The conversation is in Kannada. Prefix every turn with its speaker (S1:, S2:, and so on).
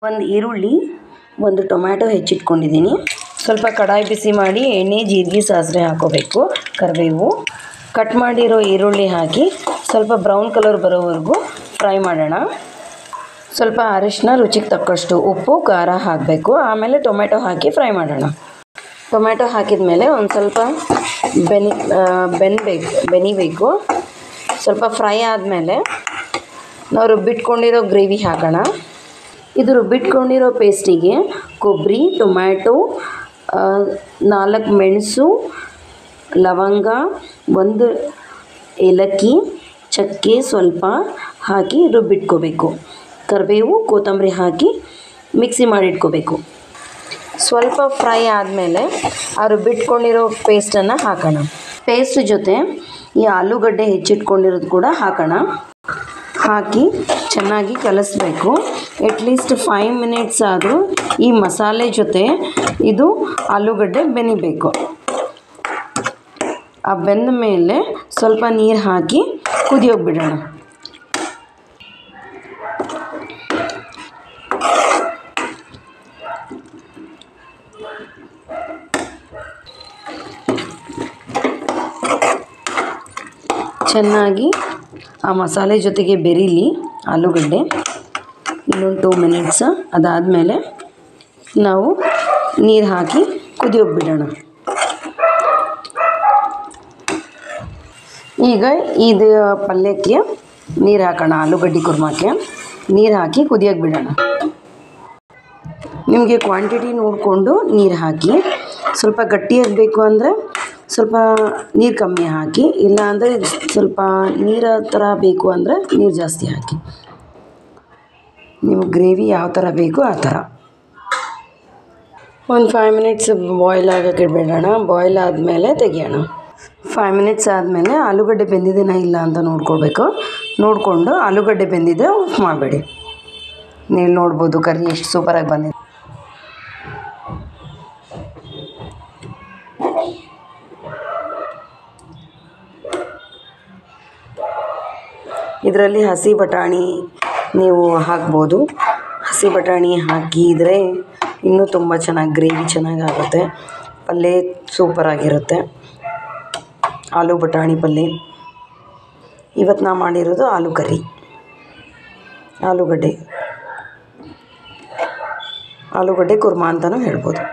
S1: ಒಂದು ಈರುಳ್ಳಿ, ಒಂದು ಟೊಮ್ಯಾಟೊ ಹೆಚ್ಚಿಟ್ಕೊಂಡಿದ್ದೀನಿ. ಸ್ವಲ್ಪ ಕಡಾಯಿ ಬಿಸಿ ಮಾಡಿ ಎಣ್ಣೆ, ಜೀರಿಗೆ, ಸಾಸಿವೆ ಹಾಕೋಬೇಕು. ಕರಿಬೇವು, ಕಟ್ ಮಾಡಿರೋ ಈರುಳ್ಳಿ ಹಾಕಿ ಸ್ವಲ್ಪ ಬ್ರೌನ್ ಕಲರ್ ಬರೋವರೆಗೂ ಫ್ರೈ ಮಾಡೋಣ. ಸ್ವಲ್ಪ ಅರಿಶಿನ, ರುಚಿಗೆ ತಕ್ಕಷ್ಟು ಉಪ್ಪು, ಖಾರ ಹಾಕಬೇಕು. ಆಮೇಲೆ ಟೊಮ್ಯಾಟೊ ಹಾಕಿ ಫ್ರೈ ಮಾಡೋಣ. ಟೊಮ್ಯಾಟೊ ಹಾಕಿದ ಮೇಲೆ ಒಂದು ಸ್ವಲ್ಪ ಬೆನಿಬೇಕು. ಸ್ವಲ್ಪ ಫ್ರೈ ಆದಮೇಲೆ ನಾವು ರುಬ್ಬಿಟ್ಕೊಂಡಿರೋ ಗ್ರೇವಿ ಹಾಕೋಣ. ಇದು ರುಬ್ಬಿಟ್ಕೊಂಡಿರೋ ಪೇಸ್ಟಿಗೆ ಕೊಬ್ಬರಿ, ಟೊಮ್ಯಾಟೊ, 4 ಮೆಣಸು, ಲವಂಗ, 1 ಏಲಕ್ಕಿ, ಚಕ್ಕೆ ಸ್ವಲ್ಪ ಹಾಕಿ ರುಬ್ಬಿಟ್ಕೋಬೇಕು. ಕರಿಬೇವು, ಕೊತ್ತಂಬರಿ ಹಾಕಿ ಮಿಕ್ಸಿ ಮಾಡಿಟ್ಕೋಬೇಕು. ಸ್ವಲ್ಪ ಫ್ರೈ ಆದಮೇಲೆ ಆ ರುಬ್ಬಿಟ್ಕೊಂಡಿರೋ ಪೇಸ್ಟನ್ನು ಹಾಕೋಣ. ಪೇಸ್ಟ್ ಜೊತೆ ಈ ಆಲೂಗಡ್ಡೆ ಹೆಚ್ಚಿಟ್ಕೊಂಡಿರೋದು ಕೂಡ ಹಾಕೋಣ. ಹಾಕಿ ಚೆನ್ನಾಗಿ ಕಲಿಸ್ಬೇಕು. ಅಟ್ಲೀಸ್ಟ್ 5 ಮಿನಿಟ್ಸ್ ಆದರೂ ಈ ಮಸಾಲೆ ಜೊತೆ ಇದು ಆಲೂಗಡ್ಡೆ ಬೆನಿಬೇಕು. ಆ ಬೆಂದ ಮೇಲೆ ಸ್ವಲ್ಪ ನೀರು ಹಾಕಿ ಕುದಿಯೋಕೆ ಬಿಡೋಣ. ಚೆನ್ನಾಗಿ ಆ ಮಸಾಲೆ ಜೊತೆಗೆ ಬೆರೀಲಿ ಆಲೂಗಡ್ಡೆ. ಇನ್ನೊಂದು 2 ಮಿನಿಟ್ಸ್ ಅದಾದಮೇಲೆ ನಾವು ನೀರು ಹಾಕಿ ಕುದಿಯೋಕೆ ಬಿಡೋಣ. ಈಗ ಇದು ಪಲ್ಯಕ್ಕೆ ನೀರು ಹಾಕೋಣ. ಆಲೂಗಡ್ಡೆ ಕುರ್ಮಕ್ಕೆ ನೀರು ಹಾಕಿ ಕುದಿಯೋಕೆ ಬಿಡೋಣ. ನಿಮಗೆ ಕ್ವಾಂಟಿಟಿ ನೋಡಿಕೊಂಡು ನೀರು ಹಾಕಿ. ಸ್ವಲ್ಪ ಗಟ್ಟಿಯಾಗಬೇಕು ಅಂದರೆ ಸ್ವಲ್ಪ ನೀರು ಕಮ್ಮಿ ಹಾಕಿ, ಇಲ್ಲ ಅಂದರೆ ಸ್ವಲ್ಪ ನೀರು ಥರ ಬೇಕು ಅಂದರೆ ನೀರು ಜಾಸ್ತಿ ಹಾಕಿ. ನಿಮಗೆ ಗ್ರೇವಿ ಯಾವ ಥರ ಬೇಕು ಆ ಥರ. ಒಂದು 5 ಮಿನಿಟ್ಸ್ ಬಾಯ್ಲ್ ಆಗೋಕ್ಕೆ ಬಿಡೋಣ. ಬಾಯ್ಲ್ ಆದಮೇಲೆ ತೆಗಿಯೋಣ. 5 ಮಿನಿಟ್ಸ್ ಆದಮೇಲೆ ಆಲೂಗಡ್ಡೆ ಬೆಂದಿದೆಯಾ ಇಲ್ಲ ಅಂತ ನೋಡ್ಕೊಳ್ಬೇಕು. ನೋಡಿಕೊಂಡು ಆಲೂಗಡ್ಡೆ ಬೆಂದಿದ್ದರೆ ಆಫ್ ಮಾಡಬೇಡಿ. ನೀವು ನೋಡ್ಬೋದು ಕರ್ರಿ ಎಷ್ಟು ಸೂಪರಾಗಿ ಬಂದಿದೆ. ಇದರಲ್ಲಿ ಹಸಿ ಬಟಾಣಿ ನೀವು ಹಾಕ್ಬೋದು. ಹಸಿ ಬಟಾಣಿ ಹಾಕಿದರೆ ಇನ್ನೂ ತುಂಬ ಚೆನ್ನಾಗಿ ಗ್ರೇವಿ ಚೆನ್ನಾಗಾಗುತ್ತೆ. ಪಲ್ಯ ಸೂಪರಾಗಿರುತ್ತೆ. ಆಲೂ ಬಟಾಣಿ ಪಲ್ಯ. ಇವತ್ತು ನಾ ಮಾಡಿರೋದು ಆಲೂ ಕರ್ರಿ, ಆಲೂಗಡ್ಡೆ ಕುರ್ಮಾ ಅಂತಲೂ ಹೇಳ್ಬೋದು.